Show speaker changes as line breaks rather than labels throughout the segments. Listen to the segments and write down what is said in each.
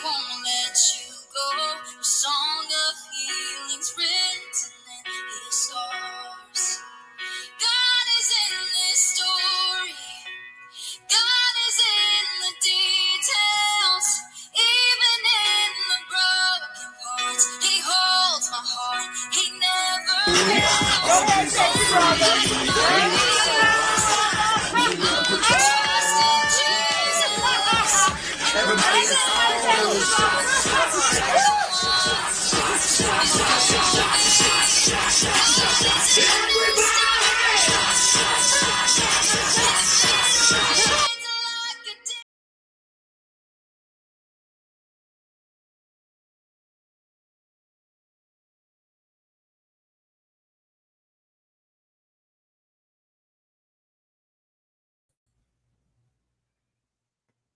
won't let you go. A song of healing's written in his scars. God is in this story. God is in the details. Even in the broken parts, he holds my heart. He never fails.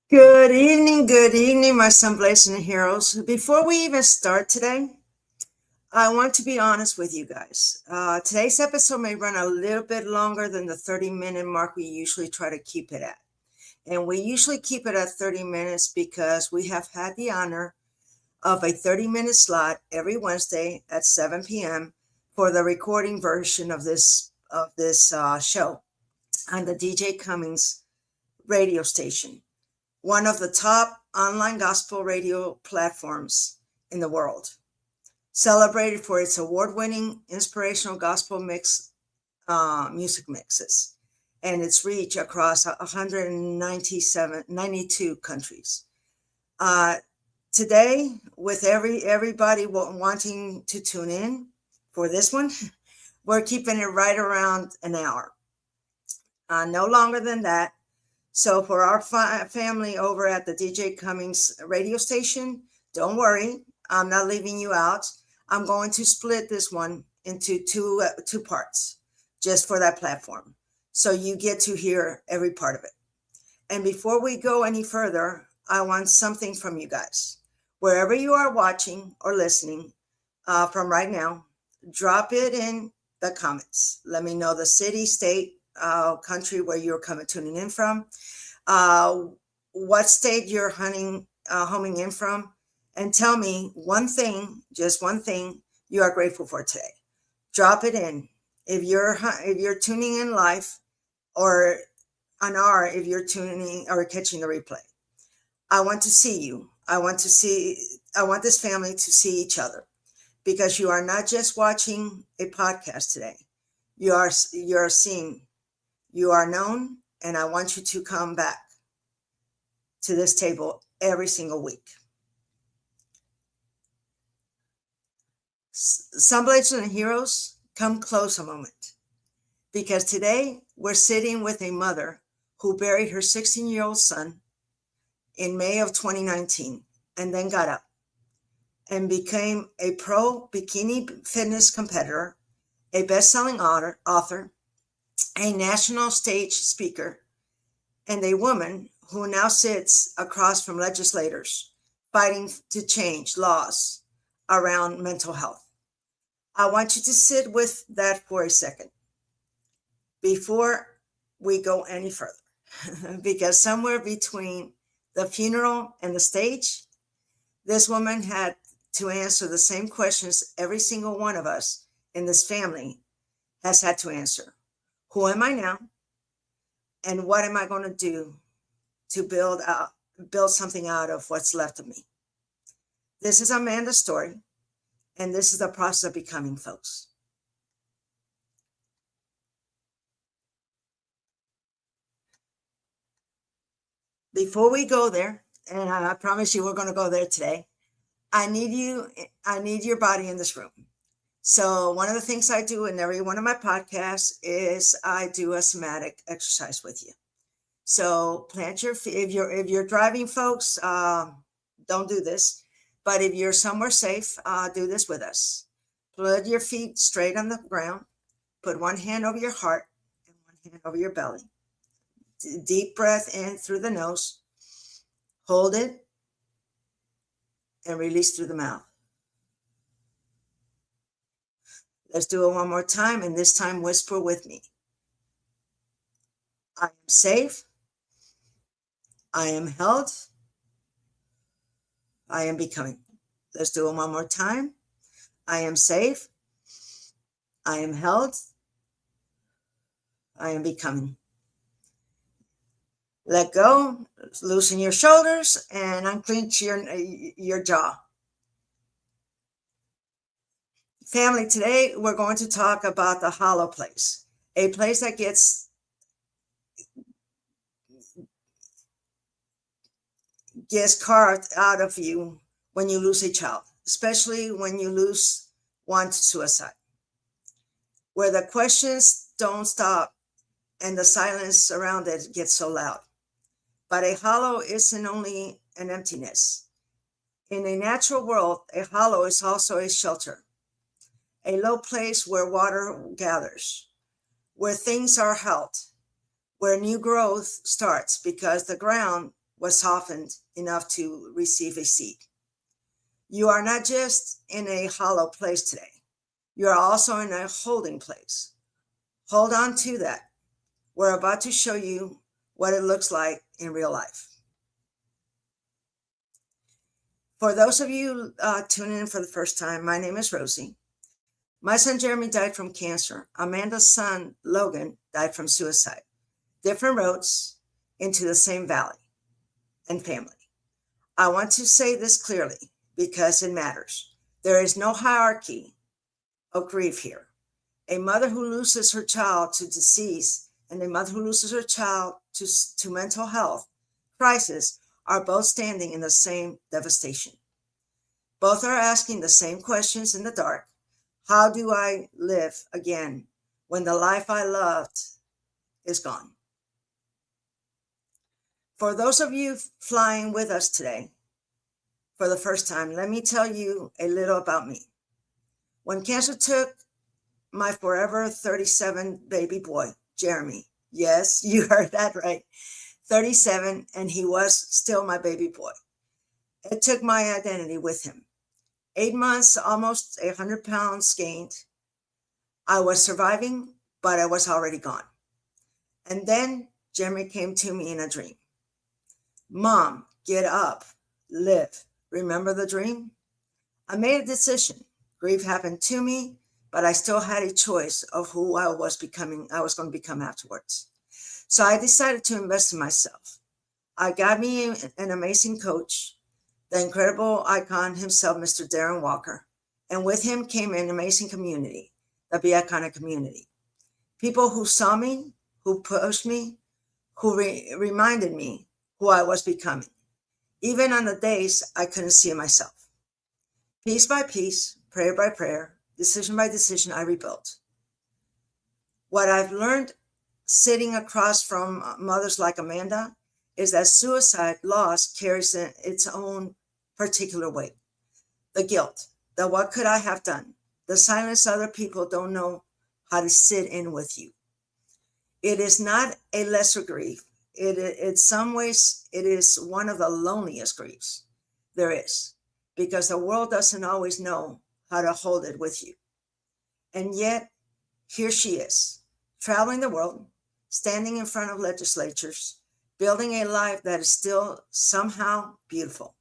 Good evening, my Sun Blazing Heroes. Before we even start today, I want to be honest with you guys. Today's episode may run a little bit longer than the 30-minute mark we usually try to keep it at. And we usually keep it at 30 minutes because we have had the honor of a 30-minute slot every Wednesday at 7 p.m. for the recording version of this show on the DJ Cummings radio station, one of the top online gospel radio platforms in the world, celebrated for its award-winning inspirational gospel music mixes and its reach across 92 countries. Today, with everybody wanting to tune in for this one, we're keeping it right around an hour, no longer than that. So for our family over at the DJ Cummings radio station, don't worry, I'm not leaving you out. I'm going to split this one into two parts just for that platform. So you get to hear every part of it. And before we go any further, I want something from you guys. Wherever you are watching or listening from right now, drop it in the comments. Let me know the city, state, country where you're tuning in from, what state you're homing in from, and tell me one thing, just one thing you are grateful for today. Drop it in. If you're tuning in live, or if you're tuning or catching the replay. I want to see you. I want this family to see each other, because you are not just watching a podcast today. You're seen. You are known, and I want you to come back to this table every single week. Sun Blazing Heroes, come close a moment, because today we're sitting with a mother who buried her 16-year-old son in May of 2019 and then got up and became a pro bikini fitness competitor, a best-selling author, a national stage speaker, and a woman who now sits across from legislators fighting to change laws around mental health. I want you to sit with that for a second before we go any further, because somewhere between the funeral and the stage, this woman had to answer the same questions every single one of us in this family has had to answer. Who am I now? And what am I going to do to build something out of what's left of me? This is Amanda's story, and this is the process of becoming, folks. Before we go there, and I promise you we're going to go there today, I need your body in this room. So one of the things I do in every one of my podcasts is I do a somatic exercise with you. So plant your feet. If you're driving, folks, don't do this. But if you're somewhere safe, do this with us. Put your feet straight on the ground. Put one hand over your heart and one hand over your belly. Deep breath in through the nose. Hold it and release through the mouth. Let's do it one more time, and this time whisper with me. I am safe. I am held. I am becoming. Let's do it one more time. I am safe. I am held. I am becoming. Let go, loosen your shoulders, and unclench your jaw. Family, today we're going to talk about the hollow place, a place that gets carved out of you when you lose a child, especially when you lose one to suicide, where the questions don't stop and the silence around it gets so loud. But a hollow isn't only an emptiness. In a natural world, a hollow is also a shelter, a low place where water gathers, where things are held, where new growth starts because the ground was softened enough to receive a seed. You are not just in a hollow place today. You are also in a holding place. Hold on to that. We're about to show you what it looks like in real life. For those of you tuning in for the first time, my name is Rosie. My son Jeremy died from cancer. Amanda's son Logan died from suicide. Different roads into the same valley and family. I want to say this clearly because it matters. There is no hierarchy of grief here. A mother who loses her child to disease and a mother who loses her child to mental health crisis are both standing in the same devastation. Both are asking the same questions in the dark. How do I live again when the life I loved is gone? For those of you flying with us today for the first time, let me tell you a little about me. When cancer took my forever 37 baby boy, Jeremy, yes, you heard that right, 37, and he was still my baby boy. It took my identity with him. 8 months, almost 100 pounds gained. I was surviving, but I was already gone. And then Jeremy came to me in a dream. Mom, get up, live. Remember the dream? I made a decision. Grief happened to me, but I still had a choice of who I was going to become afterwards. So I decided to invest in myself. I got me an amazing coach, the incredible icon himself, Mr. Darren Walker. And with him came an amazing community, the Be Iconic community. People who saw me, who pushed me, who reminded me who I was becoming, even on the days I couldn't see myself. Piece by piece, prayer by prayer, decision by decision, I rebuilt. What I've learned sitting across from mothers like Amanda is that suicide loss carries its own particular weight. The guilt, the what could I have done, the silence other people don't know how to sit in with you. It is not a lesser grief. In some ways, it is one of the loneliest griefs there is, because the world doesn't always know how to hold it with you. And yet, here she is, traveling the world, standing in front of legislatures, building a life that is still somehow beautiful.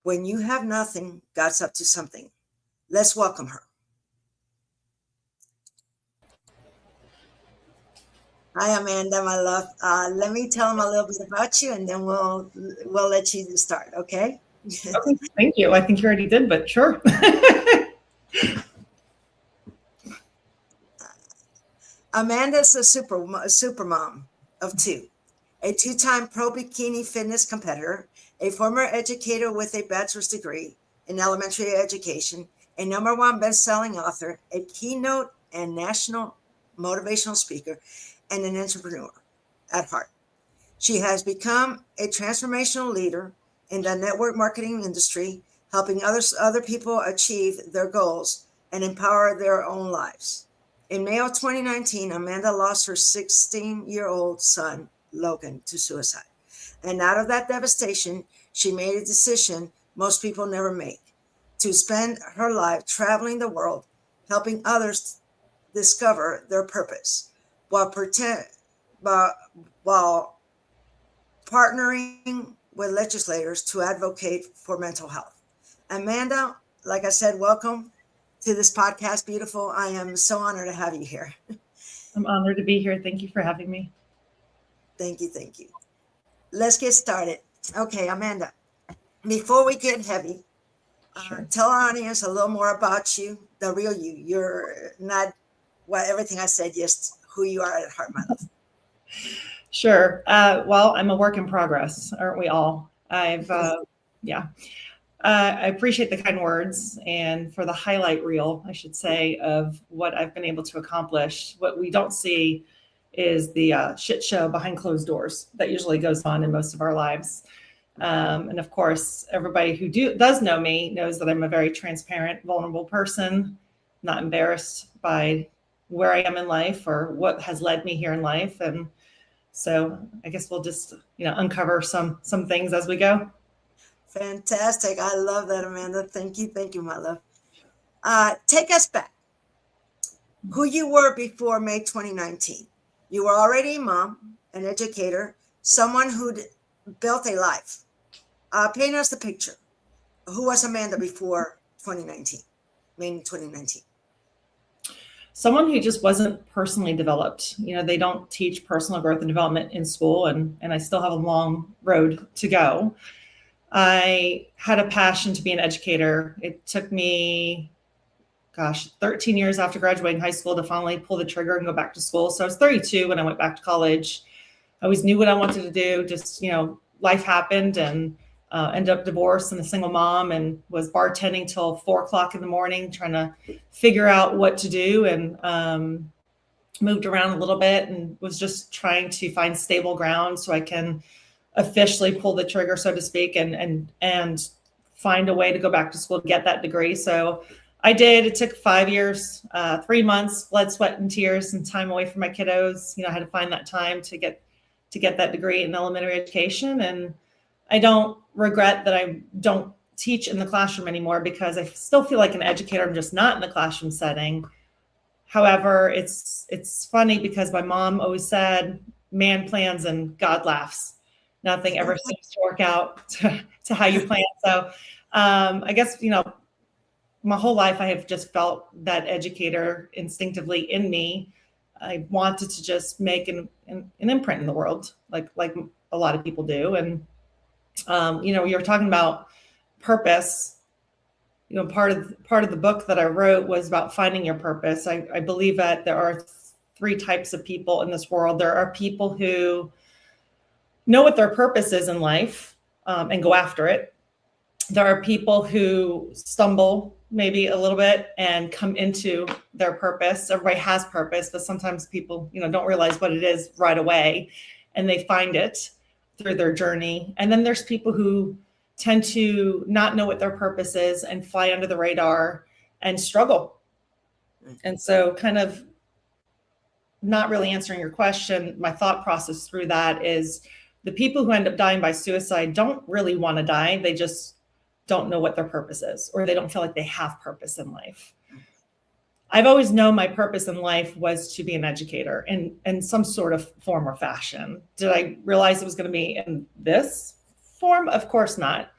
When you have nothing, God's up to something. Let's welcome her. Hi, Amanda, my love. Let me tell them a little bit about you, and then we'll let you start, okay?
Okay, thank you. I think you already did, but sure.
Amanda's a super mom of two, a two-time pro bikini fitness competitor, a former educator with a bachelor's degree in elementary education, a #1 best-selling author, a keynote and national motivational speaker, and an entrepreneur at heart. She has become a transformational leader in the network marketing industry, helping other people achieve their goals and empower their own lives. In May of 2019, Amanda lost her 16-year-old son, Logan, to suicide. And out of that devastation, she made a decision most people never make, to spend her life traveling the world, helping others discover their purpose, while partnering with legislators to advocate for mental health. Amanda, like I said, welcome to this podcast, beautiful. I am so honored to have you here.
I'm honored to be here. Thank you for having me.
Thank you. Thank you. Let's get started. Okay, Amanda, before we get heavy,
Sure.
tell our audience a little more about you, the real you. You're not what everything I said, just who you are at heart, my love.
Sure. Well, I'm a work in progress, aren't we all? Yeah. I appreciate the kind words and for the highlight reel, I should say, of what I've been able to accomplish. What we don't see is the shit show behind closed doors that usually goes on in most of our lives. And of course, everybody who does know me knows that I'm a very transparent, vulnerable person, not embarrassed by where I am in life or what has led me here in life. And so I guess we'll just, uncover some things as we go.
Fantastic. I love that, Amanda. Thank you. Thank you, my love. Take us back. Who you were before May 2019. You were already a mom, an educator, someone who'd built a life. Paint us the picture. Who was Amanda before 2019, May 2019?
Someone who just wasn't personally developed. They don't teach personal growth and development in school, and I still have a long road to go. I had a passion to be an educator. It took me, 13 years after graduating high school to finally pull the trigger and go back to school. So I was 32 when I went back to college. I always knew what I wanted to do. Just, life happened and ended up divorced and a single mom and was bartending till 4:00 in the morning, trying to figure out what to do, and moved around a little bit and was just trying to find stable ground so I can officially pull the trigger, so to speak, and find a way to go back to school to get that degree. So I did. It took 5 years, 3 months, blood, sweat, and tears, and time away from my kiddos. I had to find that time to get that degree in elementary education. And I don't regret that I don't teach in the classroom anymore, because I still feel like an educator. I'm just not in the classroom setting. However, it's funny because my mom always said, man plans and God laughs. Nothing ever seems to work out to how you plan. So I guess, my whole life I have just felt that educator instinctively in me. I wanted to just make an imprint in the world, like a lot of people do. And, you're talking about purpose. Part of the book that I wrote was about finding your purpose. I believe that there are 3 types of people in this world. There are people who know what their purpose is in life and go after it. There are people who stumble maybe a little bit and come into their purpose. Everybody has purpose, but sometimes people, don't realize what it is right away, and they find it through their journey. And then there's people who tend to not know what their purpose is and fly under the radar and struggle. And so, kind of not really answering your question, my thought process through that is the people who end up dying by suicide don't really want to die. They just don't know what their purpose is, or they don't feel like they have purpose in life. I've always known my purpose in life was to be an educator in some sort of form or fashion. Did I realize it was going to be in this form? Of course not.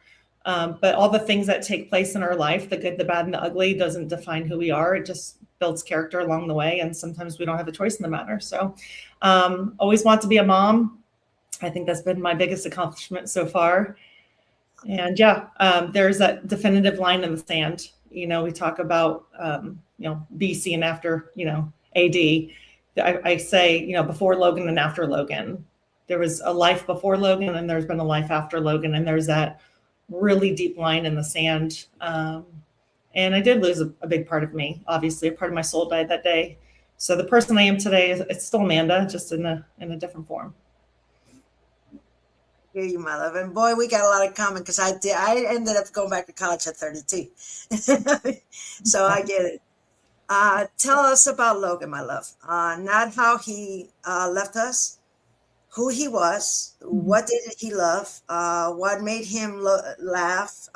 But all the things that take place in our life, the good, the bad, and the ugly, doesn't define who we are. It just builds character along the way. And sometimes we don't have a choice in the matter. So always want to be a mom. I think that's been my biggest accomplishment so far. And there's that definitive line in the sand. We talk about, BC and after, AD. I say, before Logan and after Logan. There was a life before Logan, and there's been a life after Logan. And there's that really deep line in the sand. And I did lose a big part of me. Obviously, a part of my soul died that day. So the person I am today, it's still Amanda, just in a different form.
Hear you, my love. And boy, we got a lot in common, because I ended up going back to college at 32. So I get it. Tell us about Logan, my love. Not how he left us, who he was, what did he love, what made him laugh,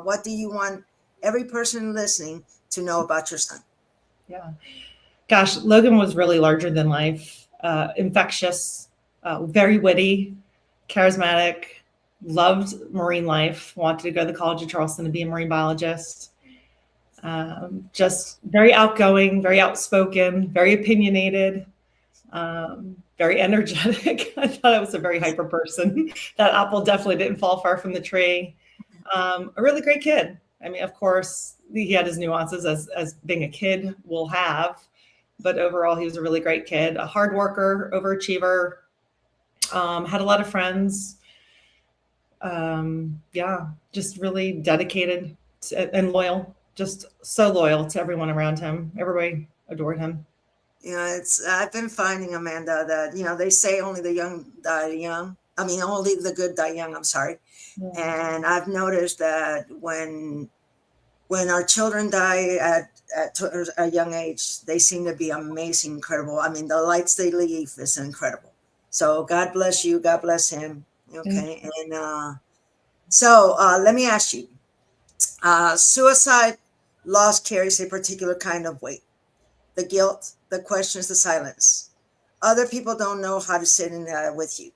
what do you want every person listening to know about your son?
Yeah. Gosh, Logan was really larger than life, infectious, very witty, charismatic, loved marine life, wanted to go to the College of Charleston to be a marine biologist. Just very outgoing, very outspoken, very opinionated, very energetic. I thought I was a very hyper person. That apple definitely didn't fall far from the tree. A really great kid. I mean, of course, he had his nuances as being a kid will have, but overall, he was a really great kid, a hard worker, overachiever, had a lot of friends. Just really dedicated and loyal, just so loyal to everyone around him. Everybody adored him.
I've been finding, Amanda, that, they say only the young die young. I mean, only the good die young, I'm sorry. Yeah. And I've noticed that when our children die at a young age, they seem to be amazing, incredible. I mean, the lights they leave is incredible. So God bless you. God bless him. Okay. Mm-hmm. And so let me ask you, suicide loss carries a particular kind of weight. The guilt, the questions, the silence. Other people don't know how to sit in that with you.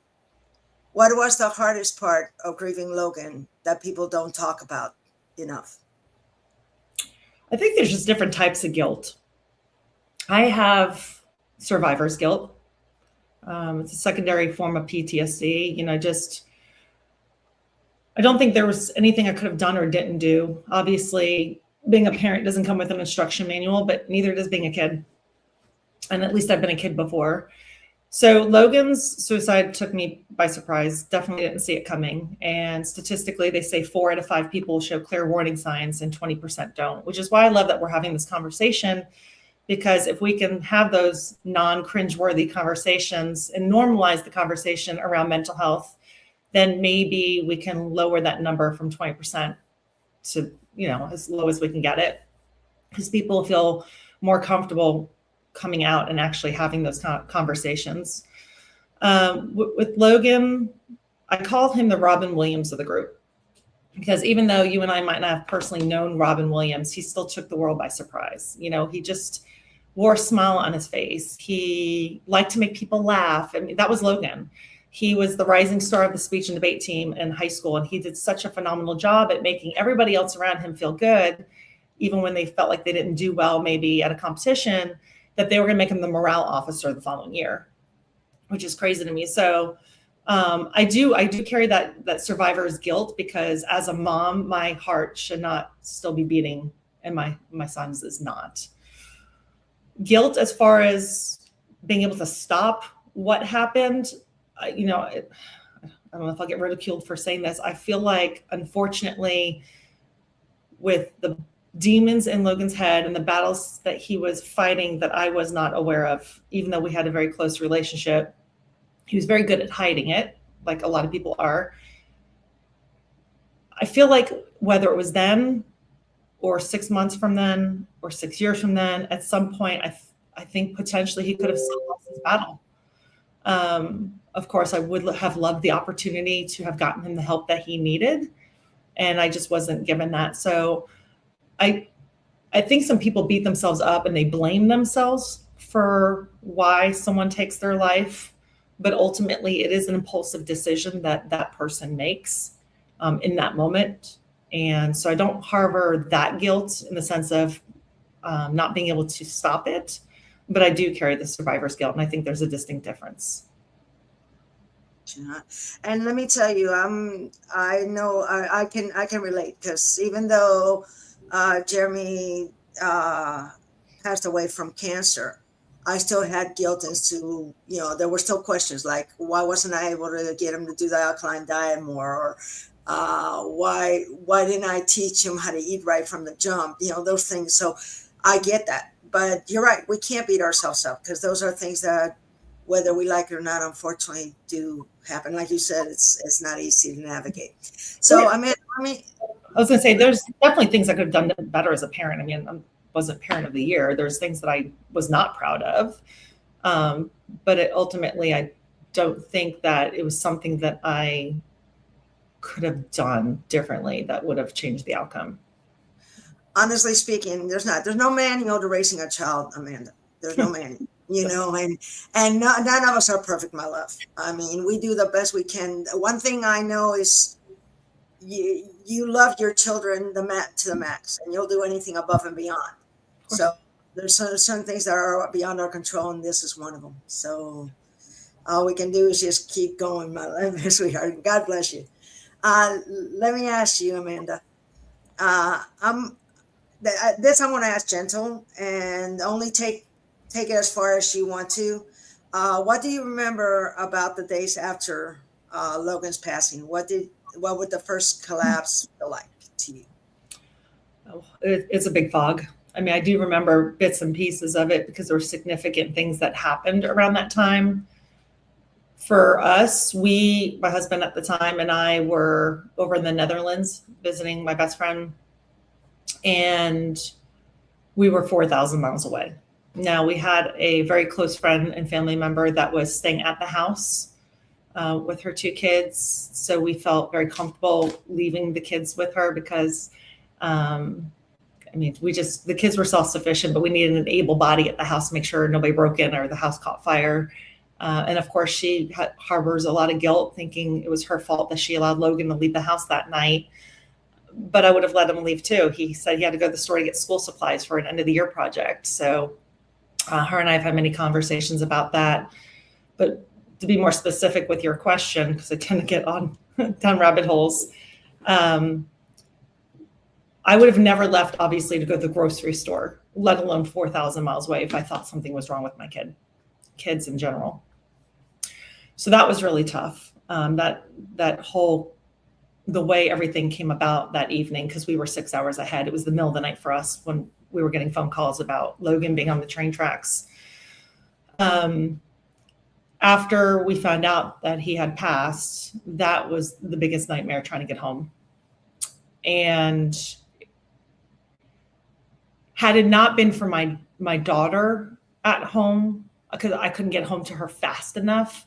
What was the hardest part of grieving Logan that people don't talk about enough?
I think there's just different types of guilt. I have survivor's guilt. It's a secondary form of PTSD. I don't think there was anything I could have done or didn't do. Obviously, being a parent doesn't come with an instruction manual, but neither does being a kid. And at least I've been a kid before. So Logan's suicide took me by surprise. Definitely didn't see it coming. And statistically, they say 4 out of 5 people show clear warning signs and 20% don't, which is why I love that we're having this conversation, because if we can have those non-cringeworthy conversations and normalize the conversation around mental health, then maybe we can lower that number from 20% to, as low as we can get it, because people feel more comfortable coming out and actually having those conversations. With Logan, I call him the Robin Williams of the group, because even though you and I might not have personally known Robin Williams, he still took the world by surprise. He just wore a smile on his face. He liked to make people laugh. I mean, that was Logan. He was the rising star of the speech and debate team in high school, and he did such a phenomenal job at making everybody else around him feel good, even when they felt like they didn't do well, maybe at a competition, that they were going to make him the morale officer the following year, which is crazy to me. So I do carry that survivor's guilt, because as a mom, my heart should not still be beating, and my son's is not. Guilt as far as being able to stop what happened, I don't know if I'll get ridiculed for saying this. I feel like, unfortunately, with the demons in Logan's head and the battles that he was fighting that I was not aware of, even though we had a very close relationship, he was very good at hiding it, like a lot of people are. I feel like whether it was then or 6 months from then or 6 years from then, at some point, I think potentially he could have still lost his battle. Of course, I would have loved the opportunity to have gotten him the help that he needed, and I just wasn't given that. So I think some people beat themselves up and they blame themselves for why someone takes their life, but ultimately it is an impulsive decision that person makes in that moment. And so I don't harbor that guilt in the sense of not being able to stop it, but I do carry the survivor's guilt, and I think there's a distinct difference.
And let me tell you, I know I can relate, because even though Jeremy passed away from cancer, I still had guilt as to, there were still questions like, why wasn't I able to get him to do the alkaline diet more? Or why didn't I teach him how to eat right from the jump? Those things. So I get that. But you're right. We can't beat ourselves up, because those are things that, whether we like it or not, unfortunately do happen. Like you said, it's not easy to navigate. So, I
was going to say, there's definitely things I could have done better as a parent. I mean, I wasn't parent of the year. There's things that I was not proud of. But ultimately, I don't think that it was something that I could have done differently that would have changed the outcome.
Honestly speaking, there's no manual to raising a child, Amanda. There's no manual. And none of us are perfect, my love. I mean, we do the best we can. One thing I know is you love your children to the max, and you'll do anything above and beyond. So there's some things that are beyond our control, and this is one of them. So all we can do is just keep going, my sweetheart. God bless you. Let me ask you, Amanda. This I want to ask gentle, and only take it as far as you want to. What do you remember about the days after Logan's passing? What would the first collapse feel like to you?
Oh, it's a big fog. I mean, I do remember bits and pieces of it because there were significant things that happened around that time. For us, my husband at the time and I were over in the Netherlands visiting my best friend, and we were 4,000 miles away. Now, we had a very close friend and family member that was staying at the house with her 2 kids. So we felt very comfortable leaving the kids with her because, the kids were self-sufficient, but we needed an able body at the house to make sure nobody broke in or the house caught fire. And of course, she harbors a lot of guilt, thinking it was her fault that she allowed Logan to leave the house that night. But I would have let him leave too. He said he had to go to the store to get school supplies for an end of the year project. So her and I have had many conversations about that. But to be more specific with your question, because I tend to get down rabbit holes, I would have never left, obviously, to go to the grocery store, let alone 4,000 miles away, if I thought something was wrong with my kids in general. So that was really tough. The way everything came about that evening, because we were 6 hours ahead. It was the middle of the night for us when we were getting phone calls about Logan being on the train tracks. After we found out that he had passed, that was the biggest nightmare, trying to get home. And had it not been for my daughter at home, because I couldn't get home to her fast enough,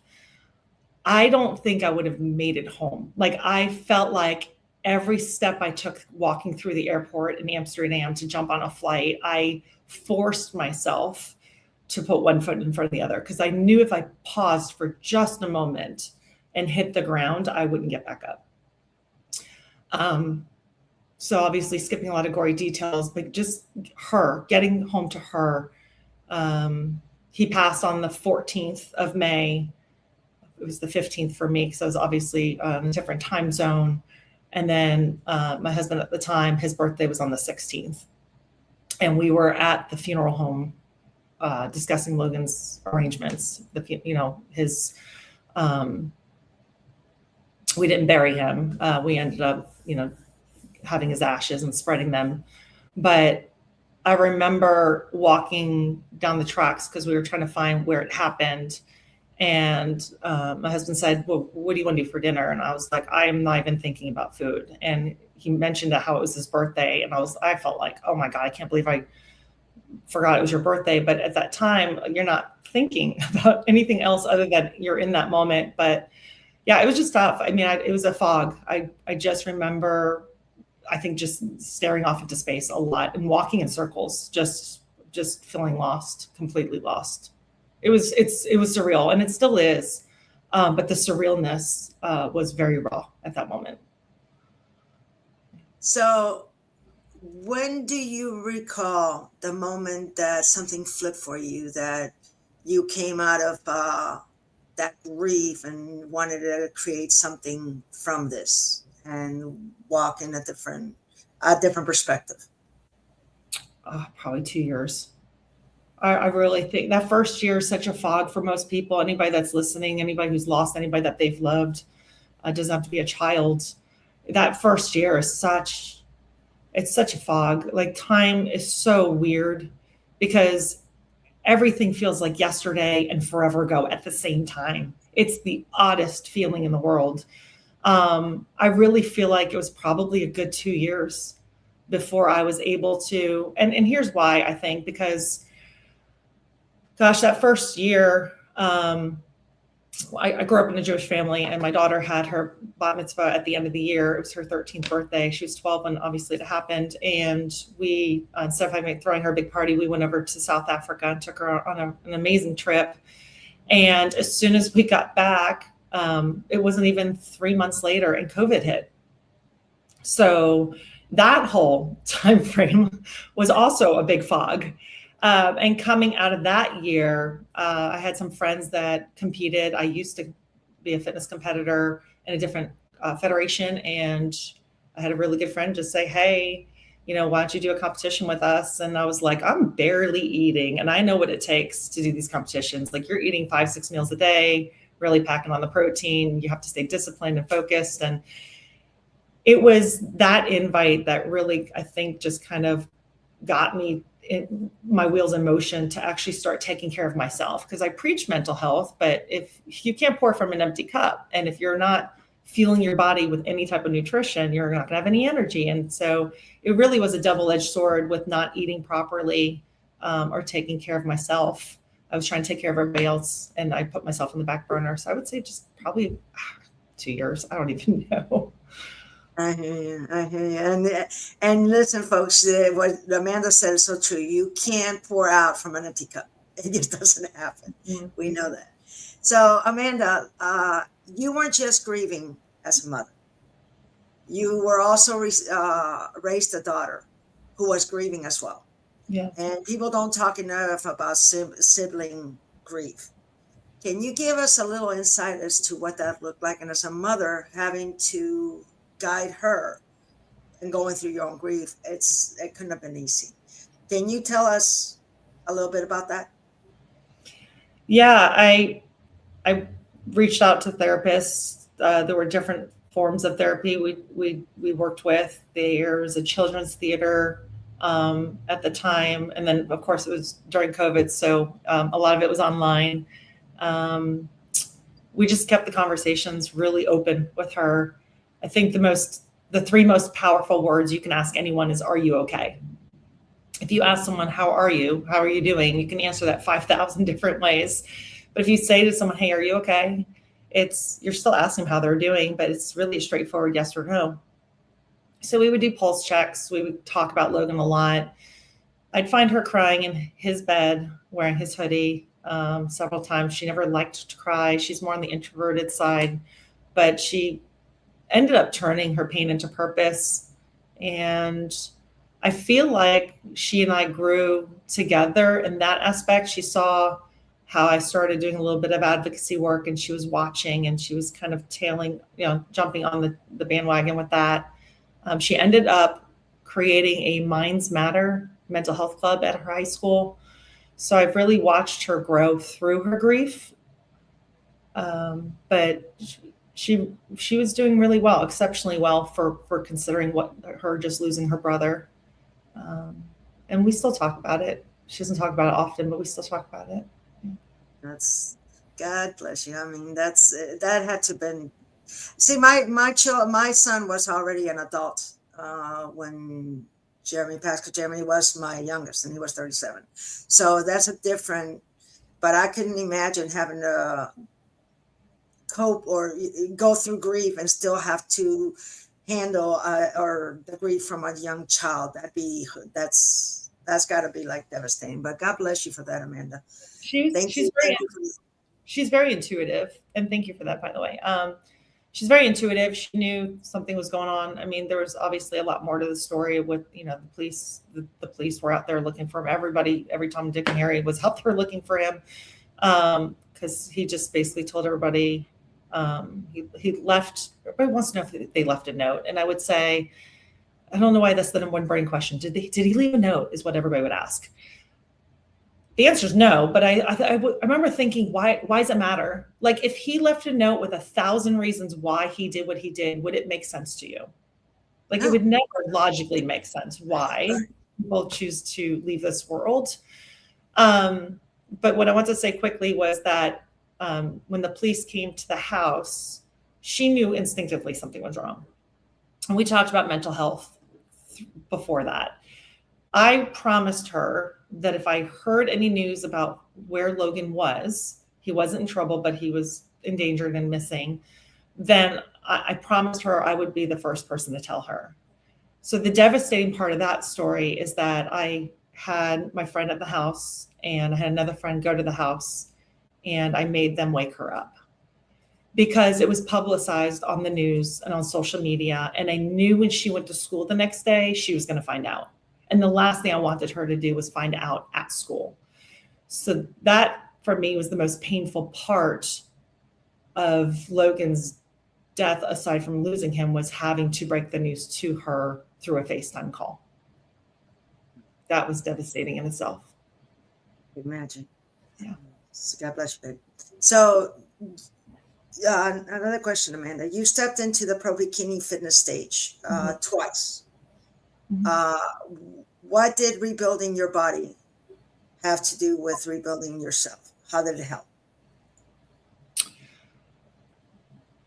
I don't think I would have made it home. Like, I felt like every step I took walking through the airport in Amsterdam to jump on a flight, I forced myself to put one foot in front of the other, because I knew if I paused for just a moment and hit the ground, I wouldn't get back up. So obviously skipping a lot of gory details, but just getting home to her. He passed on the 14th of May. It was the 15th for me, because I was obviously in a different time zone. And then my husband at the time, his birthday was on the 16th. And we were at the funeral home discussing Logan's arrangements. We didn't bury him. We ended up, having his ashes and spreading them. But I remember walking down the tracks because we were trying to find where it happened. And my husband said, well, what do you want to do for dinner? And I was like, I am not even thinking about food. And he mentioned how it was his birthday. And I felt like, oh my God, I can't believe I forgot it was your birthday. But at that time, you're not thinking about anything else other than you're in that moment. But yeah, it was just tough. I mean, it was a fog. I just remember, I think, just staring off into space a lot and walking in circles, just feeling lost, completely lost. It was surreal, and it still is. But the surrealness was very raw at that moment.
So when do you recall the moment that something flipped for you, that you came out of that grief and wanted to create something from this and walk in a different perspective?
Probably 2 years. I really think that first year is such a fog for most people. Anybody that's listening, anybody who's lost anybody that they've loved, doesn't have to be a child. That first year is such a fog. Like, time is so weird because everything feels like yesterday and forever ago at the same time. It's the oddest feeling in the world. I really feel like it was probably a good 2 years before I was able to, and here's why, I think, because gosh, that first year, I grew up in a Jewish family, and my daughter had her bat mitzvah at the end of the year. It was her 13th birthday. She was 12 when obviously it happened. And we, instead of throwing her a big party, we went over to South Africa and took her on an amazing trip. And as soon as we got back, it wasn't even 3 months later, and COVID hit. So that whole time frame was also a big fog. And coming out of that year, I had some friends that competed. I used to be a fitness competitor in a different federation, and I had a really good friend just say, "Hey, why don't you do a competition with us?" And I was like, "I'm barely eating, and I know what it takes to do these competitions. Like, you're eating 5-6 meals a day, really packing on the protein. You have to stay disciplined and focused." And it was that invite that really, I think, just kind of got me my wheels in motion to actually start taking care of myself, because I preach mental health, but if you can't pour from an empty cup, and if you're not fueling your body with any type of nutrition, you're not going to have any energy. And so it really was a double-edged sword with not eating properly, or taking care of myself. I was trying to take care of everybody else, and I put myself on the back burner. So I would say just probably 2 years. I don't even know.
I hear you. I hear you. And listen, folks, what Amanda said is so true. You can't pour out from an empty cup. It just doesn't happen.
Mm-hmm.
We know that. So, Amanda, you weren't just grieving as a mother. You were also raised a daughter who was grieving as well.
Yeah.
And people don't talk enough about sibling grief. Can you give us a little insight as to what that looked like? And as a mother, having to guide her and going through your own grief, it couldn't have been easy. Can you tell us a little bit about that?
Yeah, I reached out to therapists. There were different forms of therapy we worked with. There was a children's theater at the time, and then of course it was during COVID, so a lot of it was online. We just kept the conversations really open with her. I think the three most powerful words you can ask anyone is, "Are you okay?" If you ask someone, "How are you? How are you doing?" You can answer that 5,000 different ways. But if you say to someone, "Hey, are you okay?" You're still asking how they're doing, but it's really a straightforward yes or no. So we would do pulse checks. We would talk about Logan a lot. I'd find her crying in his bed, wearing his hoodie several times. She never liked to cry. She's more on the introverted side, but she ended up turning her pain into purpose. And I feel like she and I grew together in that aspect. She saw how I started doing a little bit of advocacy work, and she was watching, and she was kind of jumping on the bandwagon with that. She ended up creating a Minds Matter mental health club at her high school. So I've really watched her grow through her grief. But she was doing really well, exceptionally well for considering what her just losing her brother. And we still talk about it. She doesn't talk about it often, but we still talk about it.
That's, God bless you. I mean, that had to been. See, my son was already an adult when Jeremy passed, because Jeremy was my youngest, and he was 37. So that's a different. But I couldn't imagine having to cope or go through grief and still have to handle or the grief from a young child. That's got to be like devastating. But God bless you for that, Amanda.
She's very intuitive, and thank you for that, by the way. She's very intuitive. She knew something was going on. I mean, there was obviously a lot more to the story with, the police. The police were out there looking for him. Everybody, every Tom, Dick, and Harry was out there looking for him, because he just basically told everybody he left. Everybody wants to know if they left a note, and I would say, I don't know why that's the number one brain question. Did he leave a note? Is what everybody would ask. The answer is no, but I remember thinking, why does it matter? Like, if he left a note with 1,000 reasons why he did what he did, would it make sense to you? Like, it would never logically make sense why people choose to leave this world. But what I want to say quickly was that when the police came to the house, she knew instinctively something was wrong. And we talked about mental health before that. I promised her that if I heard any news about where Logan was, he wasn't in trouble, but he was endangered and missing, then I promised her I would be the first person to tell her. So the devastating part of that story is that I had my friend at the house, and I had another friend go to the house, and I made them wake her up. because it was publicized on the news and on social media. And I knew when she went to school the next day, she was going to find out. And the last thing I wanted her to do was find out at school. So that for me was the most painful part of Logan's death, aside from losing him, was having to break the news to her through a FaceTime call. That was devastating in itself.
Imagine.
Yeah.
God bless you, babe. So another question, Amanda. You stepped into the pro bikini fitness stage twice. What did rebuilding your body have to do with rebuilding yourself? How did it help?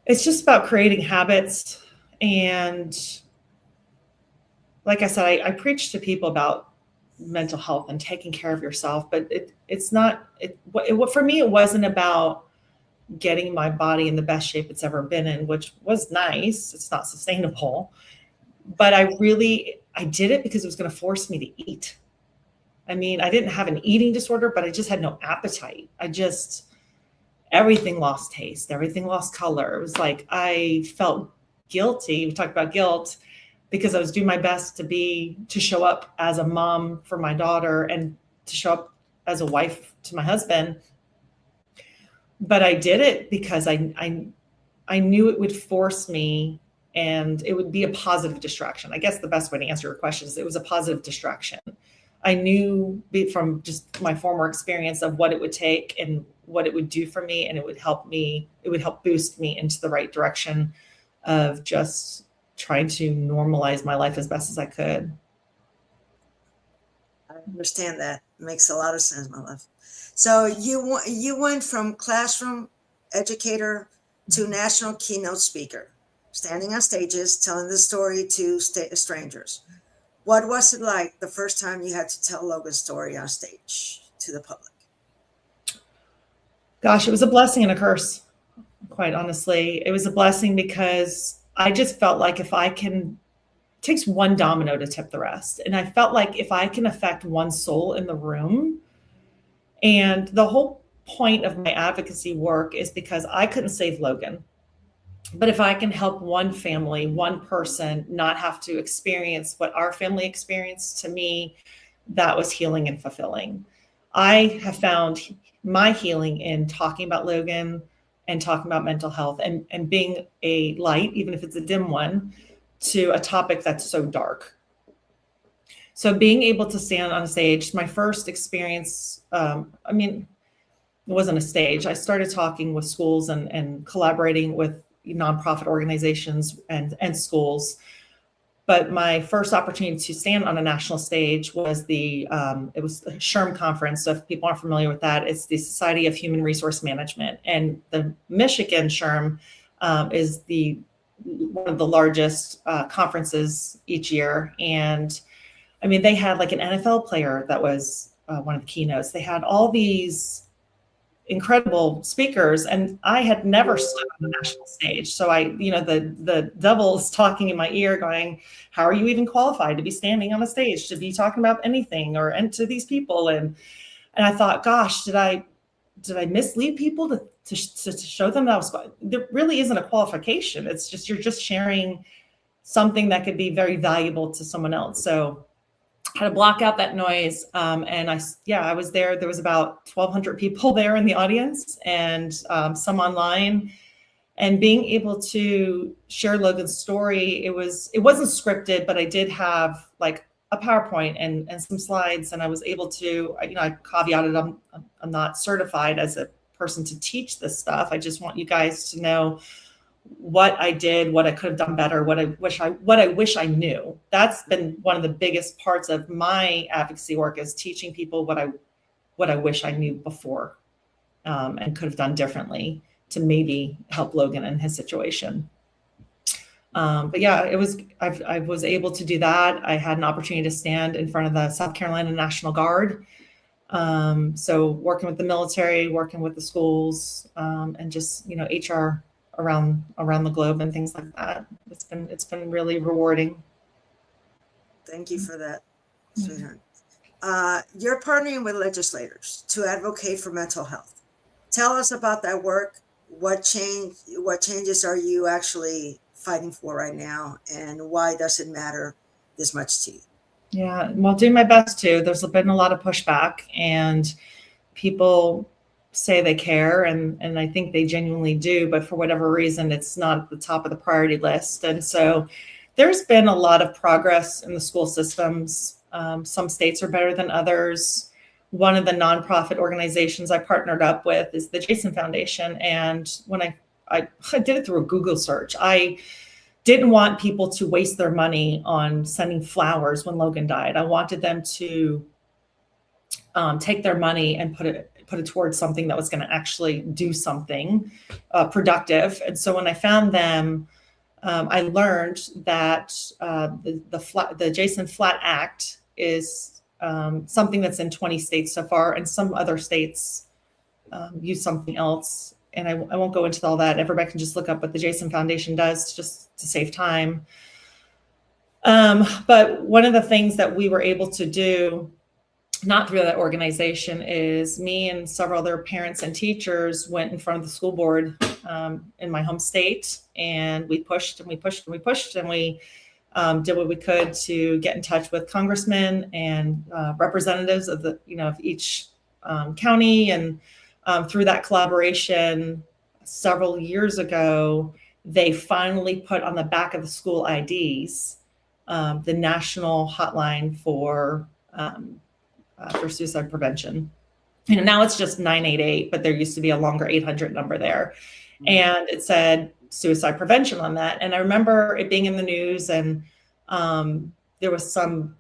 It's just about creating habits. And like I said, I preach to people about mental health and taking care of yourself, but for me, it wasn't about getting my body in the best shape it's ever been in, which was nice. It's not sustainable, but I did it because it was going to force me to eat. I mean, I didn't have an eating disorder, but I just had no appetite. Everything lost taste, everything lost color. It was like, I felt guilty. We talked about guilt, because I was doing my best to show up as a mom for my daughter and to show up as a wife to my husband. But I did it because I knew it would force me, and it would be a positive distraction. I guess the best way to answer your question is it was a positive distraction. I knew from just my former experience of what it would take and what it would do for me, and it would help boost me into the right direction of just trying to normalize my life as best as I could.
I understand that. It makes a lot of sense, my love. So you went from classroom educator to national keynote speaker, standing on stages, telling the story to strangers. What was it like the first time you had to tell Logan's story on stage to the public?
Gosh, it was a blessing and a curse, quite honestly. It was a blessing because I just felt like it takes one domino to tip the rest. And I felt like if I can affect one soul in the room, and the whole point of my advocacy work is because I couldn't save Logan. But if I can help one family, one person not have to experience what our family experienced, to me, that was healing and fulfilling. I have found my healing in talking about Logan and talking about mental health and being a light, even if it's a dim one, to a topic that's so dark. So being able to stand on a stage, my first experience, it wasn't a stage. I started talking with schools and collaborating with nonprofit organizations and schools. But my first opportunity to stand on a national stage was it was the SHRM conference. So if people aren't familiar with that, it's the Society of Human Resource Management. And the Michigan SHRM is one of the largest conferences each year. And I mean, they had like an NFL player that was one of the keynotes. They had all these incredible speakers, and I had never stood on the national stage. So the devil is talking in my ear going, how are you even qualified to be standing on a stage, to be talking about anything and to these people? And I thought, gosh, did I mislead people to show them that there really isn't a qualification. It's just, you're just sharing something that could be very valuable to someone else. So I had to block out that noise. And I was there. There was about 1,200 people there in the audience, and some online. And being able to share Logan's story, it wasn't scripted, but I did have like a PowerPoint and some slides, and I was able to, I caveated, I'm not certified as a person to teach this stuff. I just want you guys to know what I did, what I could have done better, what I wish I knew. That's been one of the biggest parts of my advocacy work, is teaching people what I wish I knew before, and could have done differently to maybe help Logan in his situation. But yeah, I was able to do that. I had an opportunity to stand in front of the South Carolina National Guard. So working with the military, working with the schools, and just, HR around the globe and things like that. It's been really rewarding.
Thank you for that, sweetheart. You're partnering with legislators to advocate for mental health. Tell us about that work, what changes are you actually fighting for right now, and why does it matter this much to you?
Yeah, well, doing my best to. There's been a lot of pushback, and people say they care, and I think they genuinely do, but for whatever reason, it's not at the top of the priority list. And so there's been a lot of progress in the school systems. Some states are better than others. One of the nonprofit organizations I partnered up with is the Jason Foundation. And when I did it through a Google search, I didn't want people to waste their money on sending flowers when Logan died. I wanted them to take their money and put it towards something that was going to actually do something productive. And so when I found them, I learned that the Jason Flatt Act is something that's in 20 states so far, and some other states use something else. And I won't go into all that. Everybody can just look up what the Jason Foundation does just to save time. But one of the things that we were able to do, not through that organization, is me and several other parents and teachers went in front of the school board in my home state, and we pushed and we pushed and we pushed, and we did what we could to get in touch with congressmen and representatives of of each county. And through that collaboration, several years ago, they finally put on the back of the school IDs the national hotline for suicide prevention. Now it's just 988, but there used to be a longer 800 number there. And it said suicide prevention on that. And I remember it being in the news, and there was some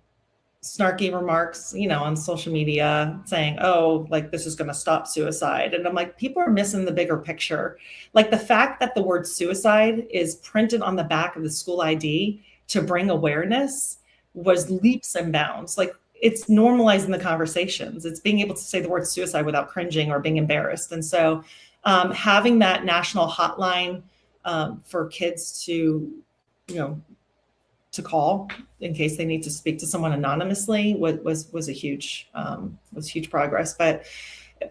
snarky remarks, on social media saying, oh, like this is going to stop suicide. And I'm like, people are missing the bigger picture. Like the fact that the word suicide is printed on the back of the school ID to bring awareness was leaps and bounds. Like it's normalizing the conversations. It's being able to say the word suicide without cringing or being embarrassed. And so having that national hotline for kids to call in case they need to speak to someone anonymously was huge progress. But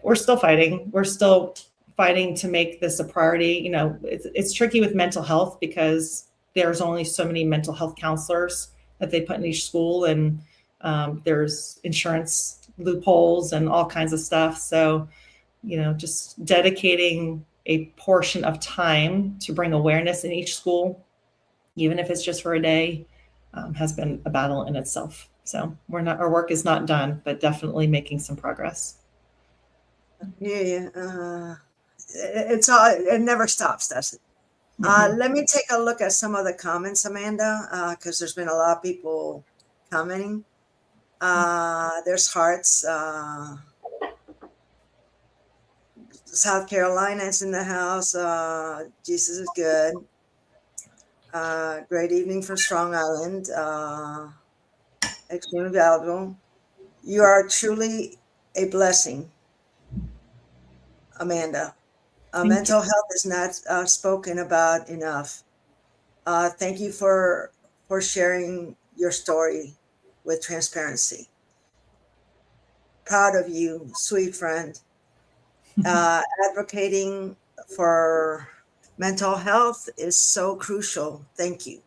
we're still fighting. We're still fighting to make this a priority. It's tricky with mental health because there's only so many mental health counselors that they put in each school, and there's insurance loopholes and all kinds of stuff. So, just dedicating a portion of time to bring awareness in each school, even if it's just for a day, has been a battle in itself. So our work is not done, but definitely making some progress.
Yeah. It never stops, does it? Mm-hmm. Let me take a look at some of the comments, Amanda, because there's been a lot of people commenting. There's hearts. South Carolina is in the house. Jesus is good. Great evening from Strong Island. Extremely valuable. You are truly a blessing, Amanda. Mental health is not spoken about enough. Thank you for sharing your story with transparency. Proud of you, sweet friend. Advocating for mental health is so crucial. Thank you.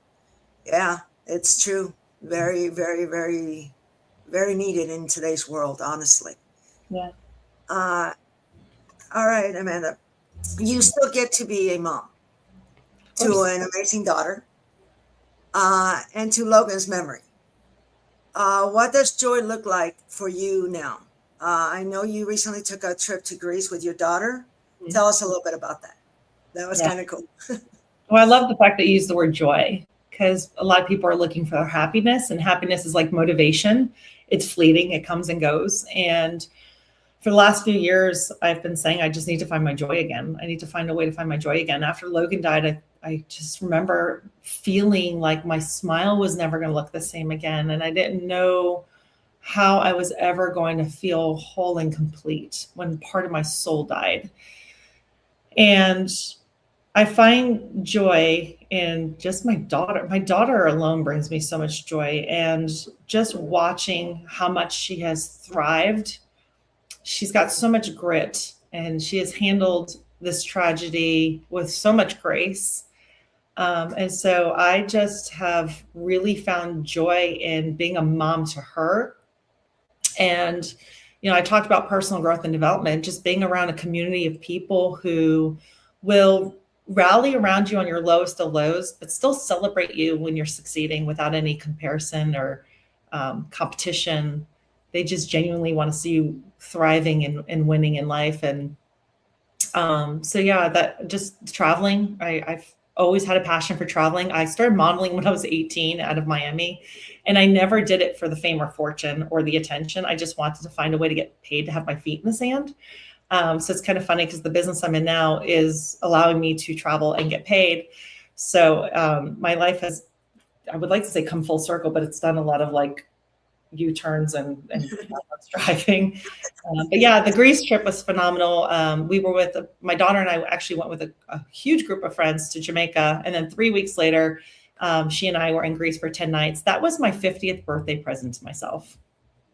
Yeah, it's true. Very, very, very, very needed in today's world, honestly.
Yeah.
All right, Amanda. You still get to be a mom to an amazing daughter and to Logan's memory. What does joy look like for you now? I know you recently took a trip to Greece with your daughter. Mm-hmm. Tell us a little bit about that. That was kind of cool.
Well, I love the fact that you use the word joy, because a lot of people are looking for happiness, and happiness is like motivation. It's fleeting. It comes and goes. And for the last few years, I've been saying, I just need to find my joy again. I need to find a way to find my joy again. After Logan died, I just remember feeling like my smile was never going to look the same again. And I didn't know how I was ever going to feel whole and complete when part of my soul died. And I find joy in just my daughter. My daughter alone brings me so much joy. And just watching how much she has thrived. She's got so much grit, and she has handled this tragedy with so much grace. And so I just have really found joy in being a mom to her. And, I talked about personal growth and development, just being around a community of people who will rally around you on your lowest of lows, but still celebrate you when you're succeeding without any comparison or competition. They just genuinely want to see you thriving and winning in life. And so yeah, that just traveling. I've always had a passion for traveling. I started modeling when I was 18 out of Miami, and I never did it for the fame or fortune or the attention. I just wanted to find a way to get paid to have my feet in the sand. So it's kind of funny because the business I'm in now is allowing me to travel and get paid. So my life has, I would like to say, come full circle, but it's done a lot of like U-turns and driving. But yeah, the Greece trip was phenomenal. We were with my daughter and I actually went with a huge group of friends to Jamaica. And then 3 weeks later, she and I were in Greece for 10 nights. That was my 50th birthday present to myself.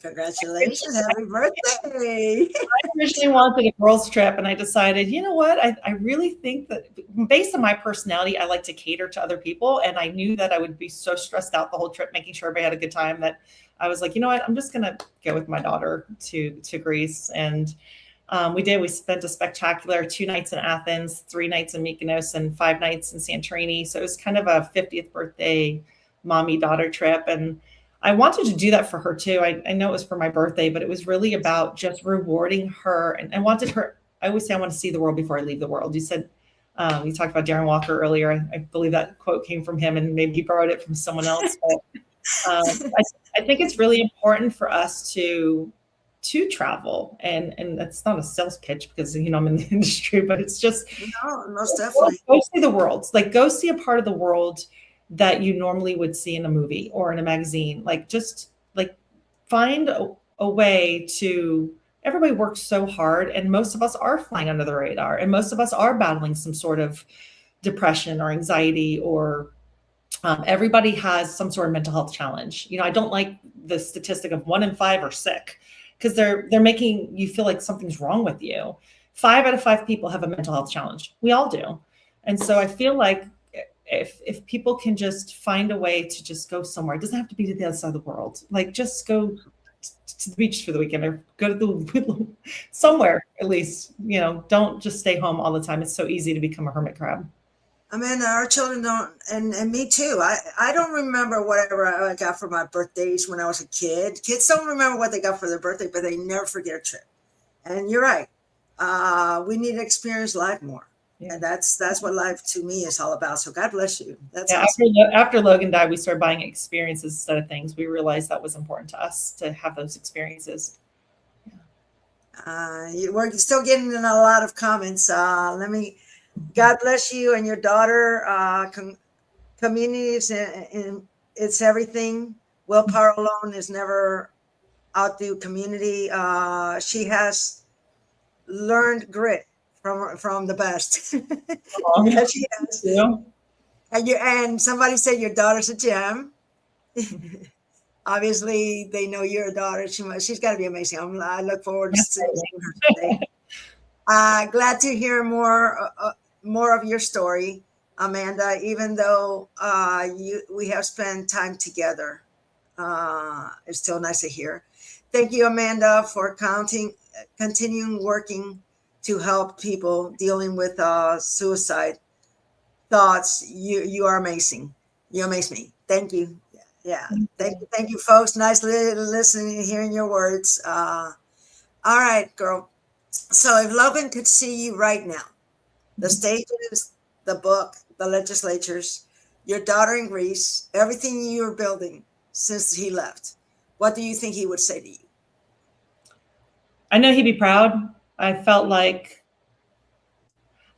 Congratulations. Happy birthday.
I originally wanted a girls trip, and I decided, you know what? I really think that based on my personality, I like to cater to other people. And I knew that I would be so stressed out the whole trip, making sure everybody had a good time, that I was like, you know what? I'm just going to go with my daughter to Greece. And we did. We spent a spectacular 2 nights in Athens, 3 nights in Mykonos, and 5 nights in Santorini. So it was kind of a 50th birthday mommy-daughter trip. And I wanted to do that for her too. I know it was for my birthday, but it was really about just rewarding her. And I wanted her, I always say I want to see the world before I leave the world. You said, you talked about Darren Walker earlier. I believe that quote came from him, and maybe he borrowed it from someone else. But I think it's really important for us to travel. And that's not a sales pitch because, I'm in the industry, but it's just,
no, most definitely
go see the world. Like, go see a part of the world that you normally would see in a movie or in a magazine. Like, just like find a way to, everybody works so hard, and most of us are flying under the radar, and most of us are battling some sort of depression or anxiety, or everybody has some sort of mental health challenge. I don't like the statistic of 1 in 5 are sick, because they're making you feel like something's wrong with you. 5 out of 5 people have a mental health challenge. We all do. And so I feel like if people can just find a way to just go somewhere, it doesn't have to be to the other side of the world. Like, just go to the beach for the weekend, or go to the somewhere at least. Don't just stay home all the time. It's so easy to become a hermit crab.
I mean, our children don't, and me too. I don't remember whatever I got for my birthdays when I was a kid. Kids don't remember what they got for their birthday, but they never forget a trip. And you're right. We need to experience life more. Yeah. And that's what life to me is all about. So God bless you. That's awesome.
After Logan died, we started buying experiences instead of things. We realized that was important to us, to have those experiences.
We're still getting in a lot of comments. God bless you and your daughter. Communities, and it's everything. Willpower alone is never outdo community. She has learned grit from the best. Yes, she has.
Yeah.
And somebody said your daughter's a gem. Obviously, they know you're a daughter. She's got to be amazing. I look forward to seeing her today. Glad to hear more of your story, Amanda. Even though we have spent time together, it's still nice to hear. Thank you, Amanda, for continuing working to help people dealing with suicide thoughts. You are amazing. You amaze me. Thank you. Yeah. Thank you, folks. Nice listening and hearing your words. All right, girl. So if Logan could see you right now, the stages, the book, the legislatures, your daughter in Greece, everything you're building since he left, what do you think he would say to you?
I know he'd be proud. I felt like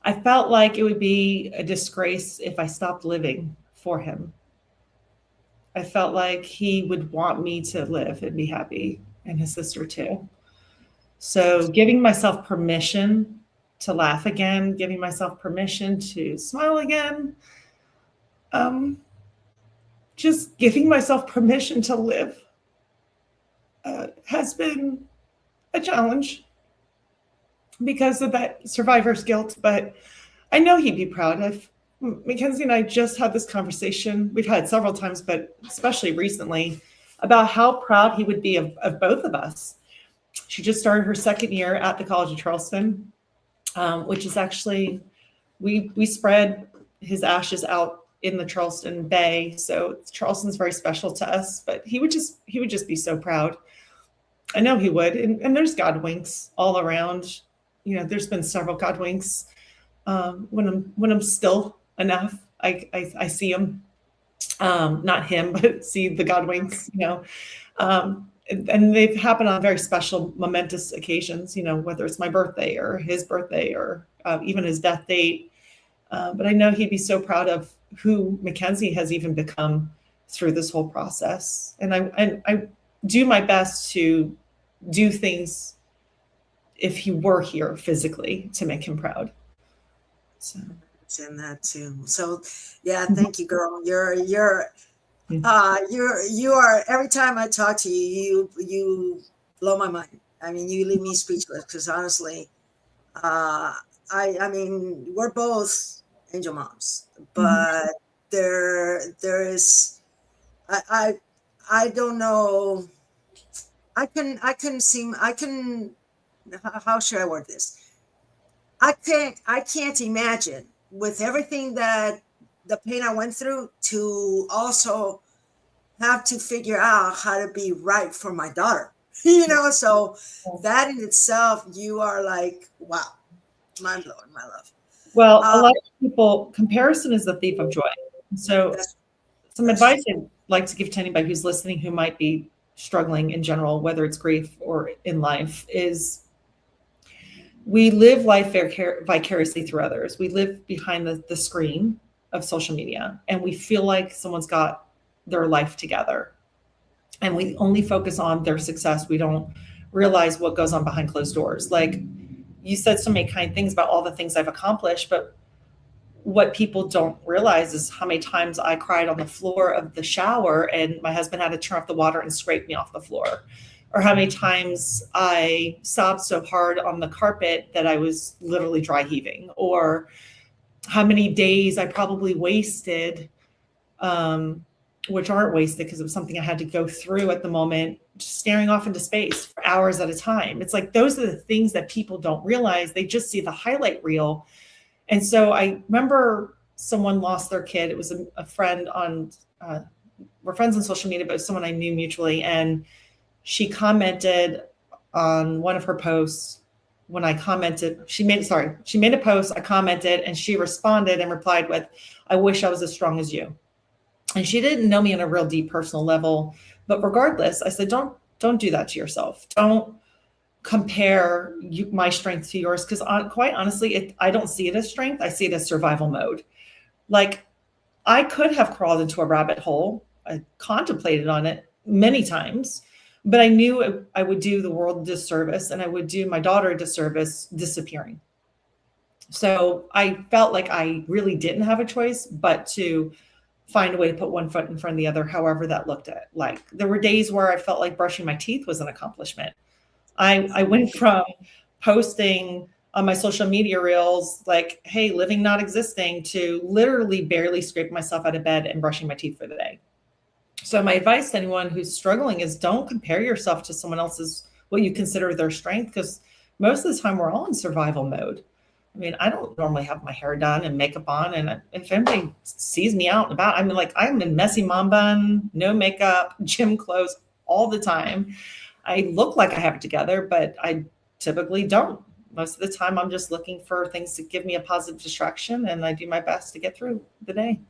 it would be a disgrace if I stopped living for him. I felt like he would want me to live and be happy, and his sister too. So giving myself permission to laugh again, giving myself permission to smile again, just giving myself permission to live has been a challenge. because of that survivor's guilt, but I know he'd be proud. Mackenzie and I just had this conversation. We've had several times, but especially recently, about how proud he would be of both of us. She just started her second year at the College of Charleston, which is actually, we spread his ashes out in the Charleston Bay. So Charleston's very special to us, but he would just be so proud. I know he would. And there's God winks all around. There's been several God winks. When I'm still enough, I see him, not him, but see the God winks, and they've happened on very special, momentous occasions, whether it's my birthday or his birthday or even his death date. But I know he'd be so proud of who Mackenzie has even become through this whole process. And I do my best to do things, if he were here physically, to make him proud. So
it's in that too. So yeah, thank you, girl. You are, every time I talk to you, you blow my mind. I mean, you leave me speechless, because honestly, I mean, we're both angel moms, but there is, I don't know. How should I word this? I can't imagine, with everything that the pain I went through, to also have to figure out how to be right for my daughter, so that in itself, you are like, wow, mind blowing, my love.
Well, a lot of people, comparison is the thief of joy. So some advice I'd like to give to anybody who's listening, who might be struggling in general, whether it's grief or in life, is we live life vicariously through others. We live behind the screen of social media, and we feel like someone's got their life together, and we only focus on their success. We don't realize what goes on behind closed doors. Like you said so many kind things about all the things I've accomplished, but what people don't realize is how many times I cried on the floor of the shower and my husband had to turn off the water and scrape me off the floor. Or how many times I sobbed so hard on the carpet that I was literally dry heaving. Or how many days I probably wasted, which aren't wasted because it was something I had to go through at the moment, just staring off into space for hours at a time. It's like, those are the things that people don't realize. They just see the highlight reel. And so I remember someone lost their kid. It was a friend on, we're friends on social media, but it was someone I knew mutually. And she commented on one of her posts when I commented. She made a post, I commented, and she responded and replied with, "I wish I was as strong as you." And she didn't know me on a real deep personal level. But regardless, I said, don't do that to yourself. Don't compare my strength to yours. Because quite honestly, I don't see it as strength. I see it as survival mode. Like, I could have crawled into a rabbit hole. I contemplated on it many times, but I knew I would do the world a disservice, and I would do my daughter a disservice disappearing. So I felt like I really didn't have a choice but to find a way to put one foot in front of the other, however that looked at. Like, there were days where I felt like brushing my teeth was an accomplishment. I went from posting on my social media reels, like, hey, living, not existing, to literally barely scraping myself out of bed and brushing my teeth for the day. So my advice to anyone who's struggling is, don't compare yourself to someone else's, what you consider their strength, because most of the time we're all in survival mode. I mean, I don't normally have my hair done and makeup on. And if anybody sees me out and about, I mean, like, I'm in messy mom bun, no makeup, gym clothes all the time. I look like I have it together, but I typically don't. Most of the time, I'm just looking for things to give me a positive distraction, and I do my best to get through the day.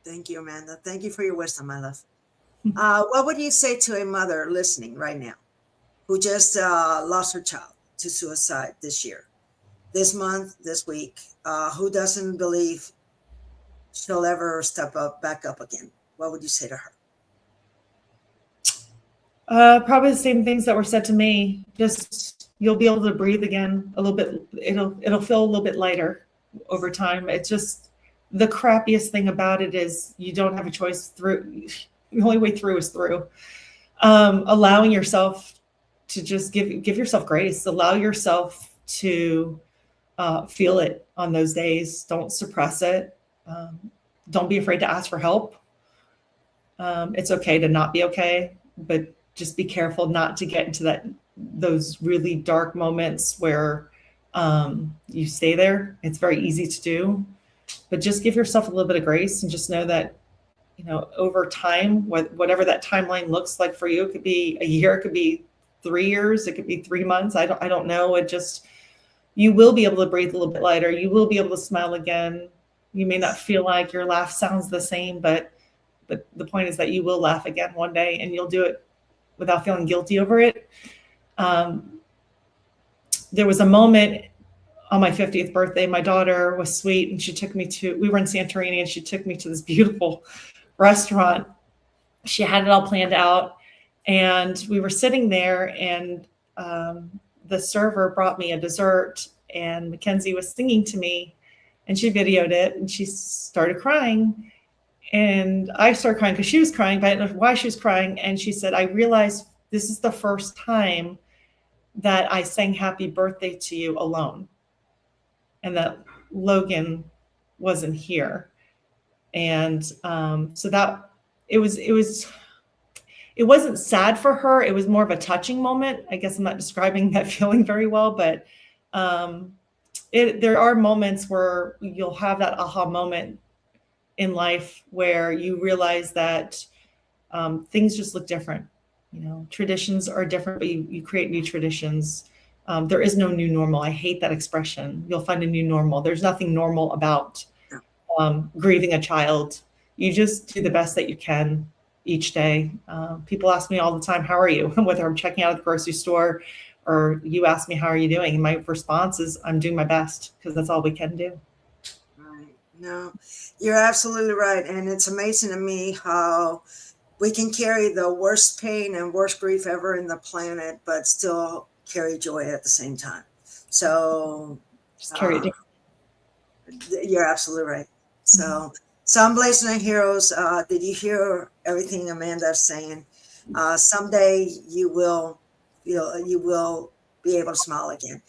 Thank you, Amanda. Thank you for your wisdom, my love. What would you say to a mother listening right now who just lost her child to suicide this year, this month, this week, who doesn't believe she'll ever back up again? What would you say to her?
Probably the same things that were said to me. Just, you'll be able to breathe again a little bit. It'll feel a little bit lighter over time. It's just, the crappiest thing about it is you don't have a choice through. The only way through is through. Allowing yourself to just give yourself grace, allow yourself to feel it on those days. Don't suppress it. Don't be afraid to ask for help. It's okay to not be okay, but just be careful not to get into those really dark moments where you stay there. It's very easy to do, but just give yourself a little bit of grace and just know that, over time, whatever that timeline looks like for you, it could be a year, it could be 3 years, it could be 3 months. I don't know. You will be able to breathe a little bit lighter. You will be able to smile again. You may not feel like your laugh sounds the same, but the point is that you will laugh again one day, and you'll do it without feeling guilty over it. There was a moment on my 50th birthday. My daughter was sweet, and we were in Santorini, and she took me to this beautiful restaurant. She had it all planned out, and we were sitting there, and the server brought me a dessert, and Mackenzie was singing to me, and she videoed it, and she started crying. And I started crying because she was crying, but I didn't know why she was crying. And she said, I realized this is the first time that I sang happy birthday to you alone, and that Logan wasn't here. And so that it wasn't sad for her. It was more of a touching moment. I guess I'm not describing that feeling very well, but there are moments where you'll have that aha moment in life where you realize that things just look different. Traditions are different, but you create new traditions. There is no new normal. I hate that expression. You'll find a new normal. There's nothing normal about grieving a child. You just do the best that you can each day. People ask me all the time, how are you? Whether I'm checking out at the grocery store or you ask me, how are you doing? And my response is, I'm doing my best, because that's all we can do.
Right. No, you're absolutely right. And it's amazing to me how we can carry the worst pain and worst grief ever in the planet, but still carry joy at the same time. So
Just carry it.
You're absolutely right. So some blazing heroes, did you hear everything Amanda's saying? Someday you will be able to smile again.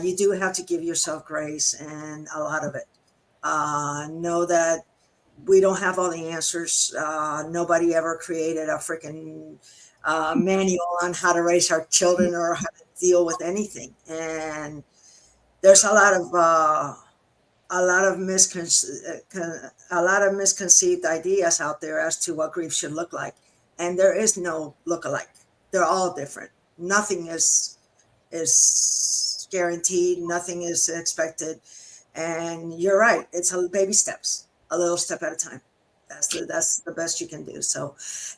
You do have to give yourself grace, and a lot of it. Know that we don't have all the answers. Nobody ever created a freaking manual on how to raise our children or how to deal with anything. And there's a lot of misconceived ideas out there as to what grief should look like. And there is no look-alike. They're all different. Nothing is guaranteed. Nothing is expected. And you're right. It's baby steps, a little step at a time. That's the best you can do. So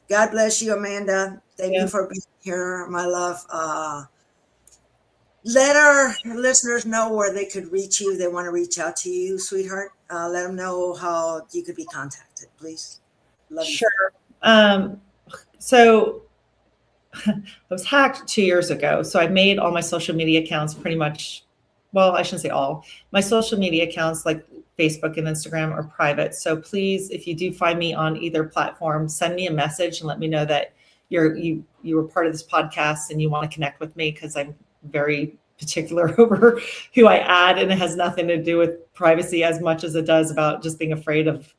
God bless you, Amanda. Thank you for being here, my love. Let our listeners know where they could reach you. They want to reach out to you, sweetheart. Let them know how you could be contacted, please. Love you.
Sure. So I was hacked 2 years ago. So I made all my social media accounts pretty much, well, I shouldn't say all. My social media accounts like Facebook and Instagram are private. So please, if you do find me on either platform, send me a message and let me know that you were part of this podcast and you want to connect with me, because I'm very particular over who I add, and it has nothing to do with privacy as much as it does about just being afraid of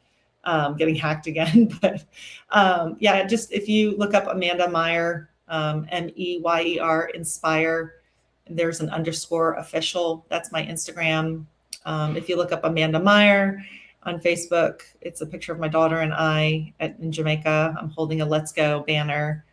getting hacked again. But just if you look up Amanda Meyer, Meyer, Inspire, there's an _ official. That's my Instagram. If you look up Amanda Meyer on Facebook, it's a picture of my daughter and I in Jamaica. I'm holding a Let's Go banner.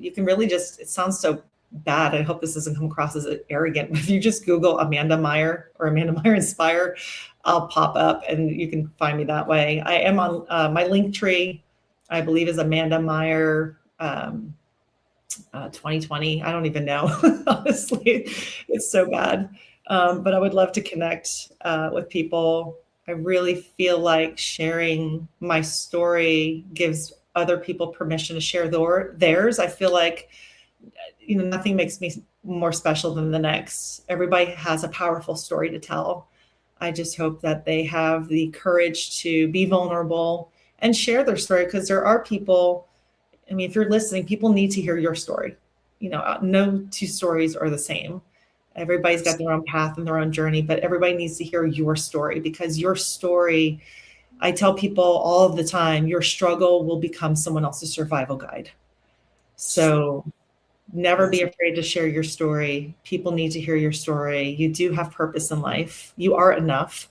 You can really it sounds so bad. I hope this doesn't come across as arrogant. If you just Google Amanda Meyer or Amanda Meyer Inspire, I'll pop up and you can find me that way. I am on my Linktree, I believe, is Amanda Meyer 2020. I don't even know. Honestly, it's so bad. But I would love to connect with people. I really feel like sharing my story gives other people permission to share theirs. I feel like, nothing makes me more special than the next. Everybody has a powerful story to tell. I just hope that they have the courage to be vulnerable and share their story, because there are people, if you're listening, people need to hear your story. no two stories are the same. Everybody's got their own path and their own journey, but everybody needs to hear your story, because your story, I tell people all of the time, your struggle will become someone else's survival guide. So never be afraid to share your story. People need to hear your story. You do have purpose in life. You are enough.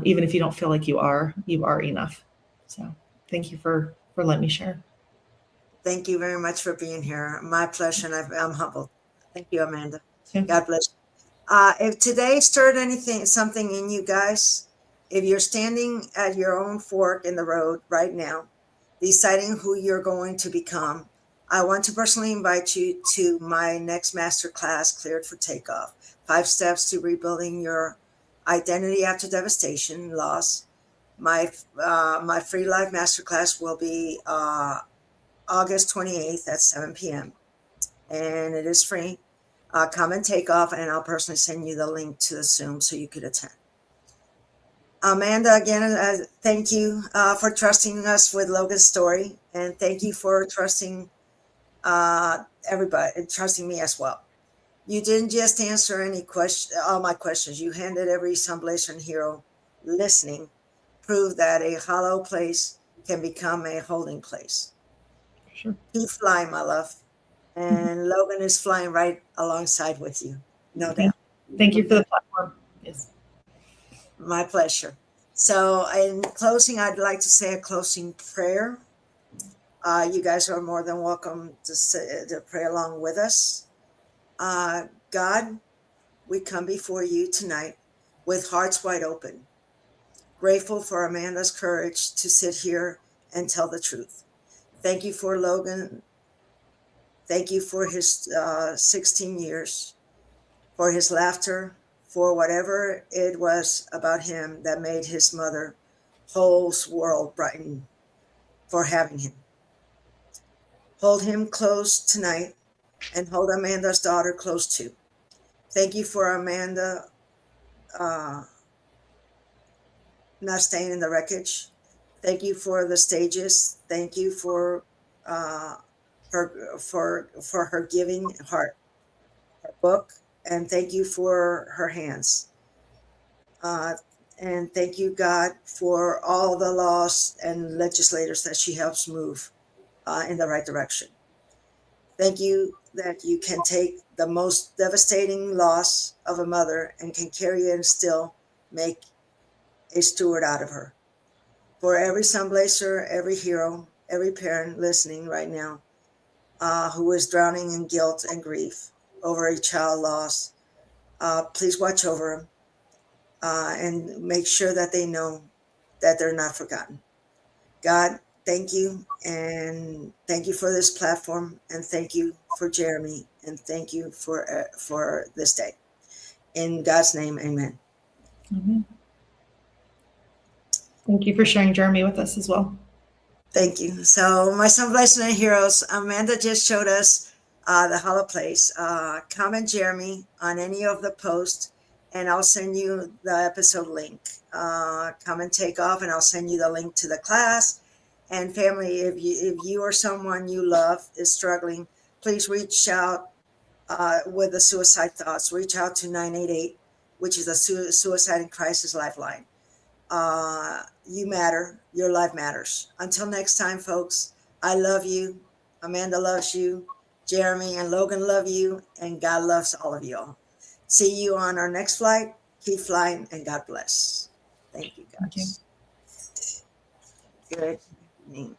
Even if you don't feel like you are enough. So thank you for letting me share.
Thank you very much for being here. My pleasure, and I'm humbled. Thank you, Amanda.
Yeah.
God bless you. If today stirred something in you guys, if you're standing at your own fork in the road right now, deciding who you're going to become, I want to personally invite you to my next masterclass, Cleared for Takeoff, 5 Steps to Rebuilding Your Identity After Devastation, Loss. My free live masterclass will be August 28th at 7 p.m. and it is free. Come and take off, and I'll personally send you the link to the Zoom so you could attend. Amanda, again, thank you for trusting us with Logan's story, and thank you for trusting everybody and trusting me as well. You didn't just answer all my questions. You handed every Sunblazer hero listening prove that a hollow place can become a holding place.
Sure.
Keep flying, my love. And Logan is flying right alongside with you. No doubt.
Thank you for the platform. Yes.
My pleasure. So in closing, I'd like to say a closing prayer. You guys are more than welcome to pray along with us. God, we come before you tonight with hearts wide open, grateful for Amanda's courage to sit here and tell the truth. Thank you for Logan. Thank you for his 16 years, for his laughter, for whatever it was about him that made his mother whole world brighten, for having him. Hold him close tonight and hold Amanda's daughter close too. Thank you for Amanda not staying in the wreckage. Thank you for the stages. Thank you for her giving heart, her book, and thank you for her hands. And thank you, God, for all the laws and legislators that she helps move in the right direction. Thank you that you can take the most devastating loss of a mother and can carry it and still make a steward out of her. For every Sunblazer, every hero, every parent listening right now who is drowning in guilt and grief over a child loss, please watch over them and make sure that they know that they're not forgotten. God, thank you, and thank you for this platform, and thank you for Jeremy, and thank you for this day. In God's name, amen.
Mm-hmm. Thank you for sharing Jeremy with us as well.
Thank you. So my Sunblazer heroes, Amanda just showed us the hollow place. Comment Jeremy on any of the posts, and I'll send you the episode link. Come and take off, and I'll send you the link to the class. And family, if you or someone you love is struggling, please reach out with the suicide thoughts. Reach out to 988, which is a suicide and crisis lifeline. You matter. Your life matters. Until next time, folks, I love you. Amanda loves you. Jeremy and Logan love you. And God loves all of you all. See you on our next flight. Keep flying, and God bless. Thank you, guys.
Thank you.
Good evening.